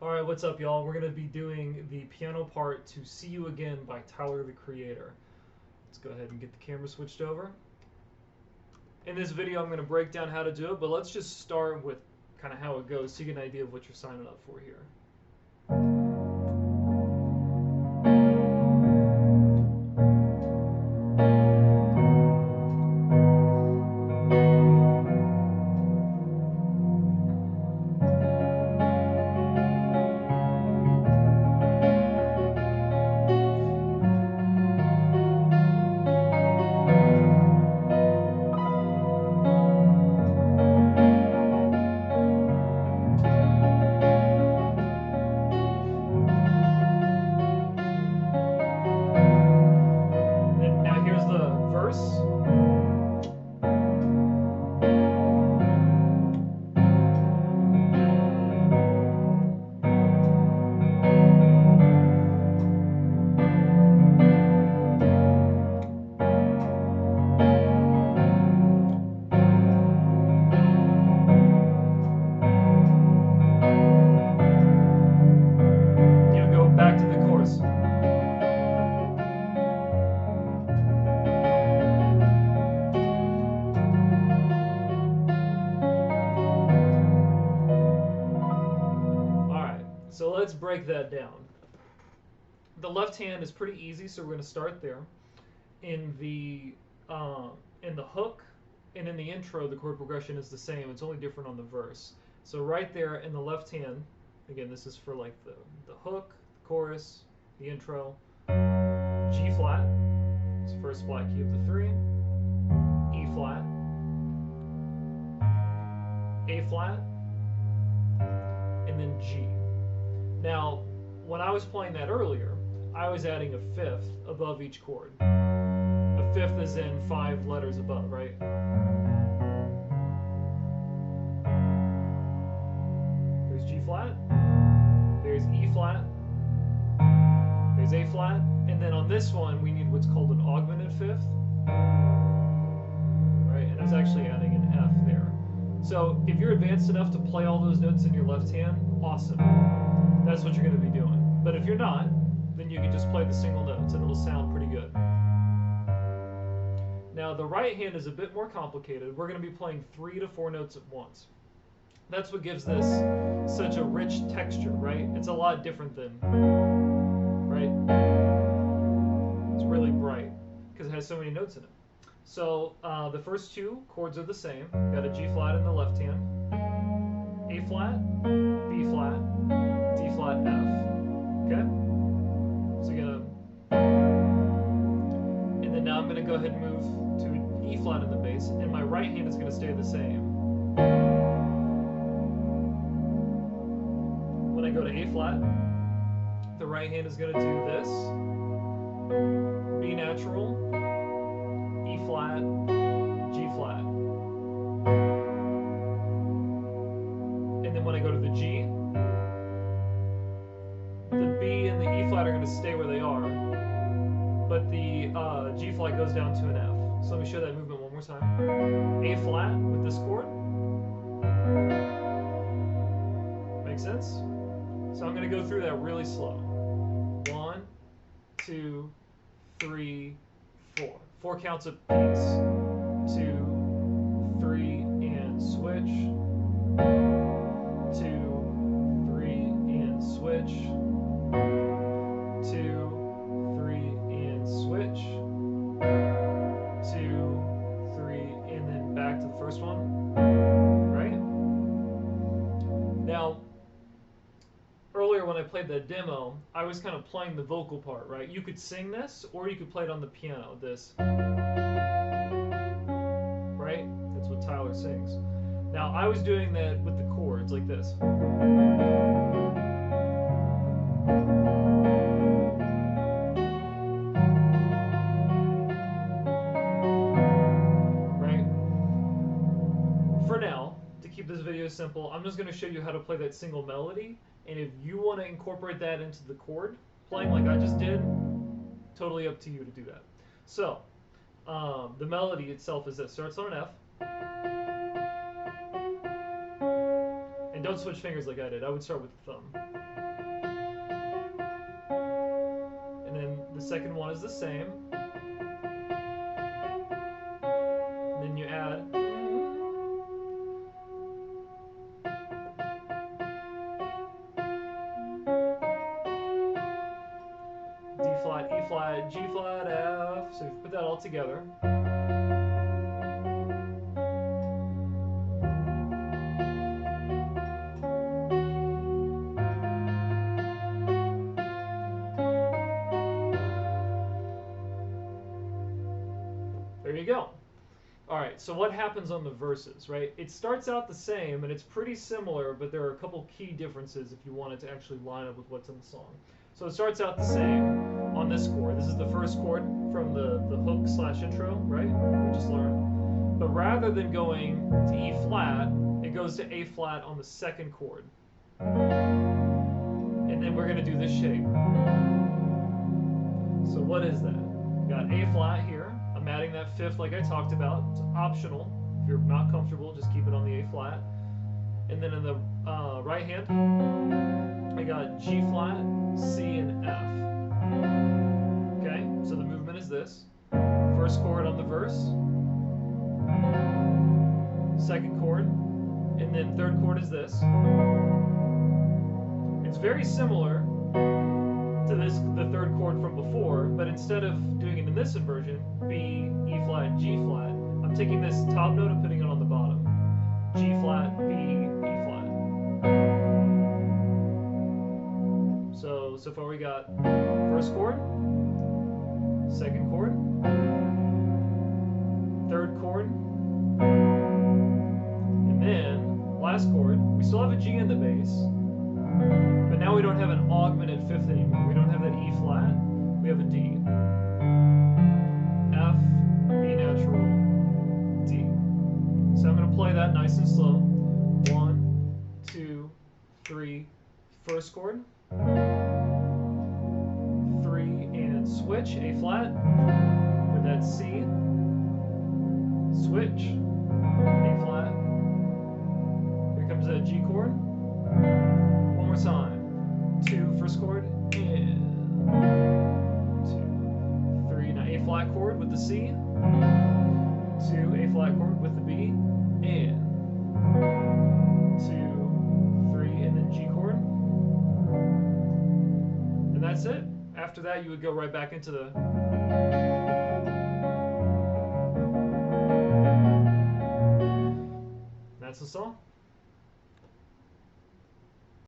Alright, what's up, y'all? We're going to be doing the piano part to See You Again by Tyler, the Creator. Let's go ahead and get the camera switched over. In this video, I'm going to break down how to do it, but let's just start with kind of how it goes so you get an idea of what you're signing up for here. Now here's the verse. You go back to the chorus. Alright, so let's break that down. The left hand is pretty easy, so we're going to start there. In the hook and in the intro, the chord progression is the same. It's only different on the verse. So right there in the left hand, again, this is for like the hook, the chorus, the intro. G flat, it's the first flat key of the 3. E flat, A flat, and then G. Now, when I was playing that earlier, I was adding a fifth above each chord. A fifth is in 5 letters above, right? There's G flat, there's E flat, there's A flat, and then on this one we need what's called an augmented fifth, right? And I was actually adding an F there. So if you're advanced enough to play all those notes in your left hand, awesome. That's what you're going to be doing. But if you're not, then you can just play the single notes and it'll sound pretty good. Now the right hand is a bit more complicated. We're going to be playing 3 to 4 notes at once. That's what gives this such a rich texture, right? It's a lot different than, right? It's really bright because it has so many notes in it. So the first 2 chords are the same. Got a G flat in the left hand, A flat, B flat, D flat, F. Okay? So and then now I'm gonna go ahead and move to an E flat in the bass, and my right hand is gonna stay the same. When I go to A flat, the right hand is gonna do this. B natural, E flat, G flat. And then when I go to the G, the B and the E flat are going to stay where they are, but the G flat goes down to an F. So let me show that movement one more time. A flat with this chord. Make sense? So I'm going to go through that really slow. 1, 2, 3, 4. 4 counts apiece. 2, 3, and switch. 2, 3, and switch. 2, 3, and switch. 2, 3, and then back to the first one. Right? Now, earlier when I played that demo, I was kind of playing the vocal part, right? You could sing this, or you could play it on the piano, this. Right? That's what Tyler sings. Now, I was doing that with the chords, like this. Right? For now, to keep this video simple, I'm just going to show you how to play that single melody, and if you want to incorporate that into the chord playing like I just did, totally up to you to do that. So, the melody itself is that starts on an F, And don't switch fingers like I did. I would start with the thumb. And then the second one is the same. And then you add. D flat, E flat, G flat, F. So you put that all together. There you go. All right, so what happens on the verses, right? It starts out the same, and it's pretty similar, but there are a couple key differences if you want it to actually line up with what's in the song. So it starts out the same on this chord. This is the first chord from the hook / intro, right? We just learned. But rather than going to E flat, it goes to A flat on the second chord. And then we're going to do this shape. So what is that? We got A flat here. I'm adding that fifth like I talked about. It's optional. If you're not comfortable, just keep it on the A flat. And then in the right hand, I got G flat, C, and F. Okay, so the movement is this. First chord on the verse, second chord, and then third chord is this. It's very similar to the third chord from before, but instead of doing it in this inversion, B, E flat, G flat, I'm taking this top note and putting it on the bottom. G flat, B, E flat. So far we got first chord, second chord, third chord, and then last chord. We still have a G in the bass, but now we don't have an augmented fifth anymore. We don't have that E flat, we have a D. F, B natural, D. So I'm going to play that nice and slow. 1, 2, 3, first chord. 3 and switch, A flat, with that C. Switch, A flat. Here comes that G chord. One more time. 2, first chord, and 2, 3. Now A flat chord with the C. 2, A flat chord with the B, and 2, 3, and then G chord. And that's it. After that, you would go right back into the... That's the song.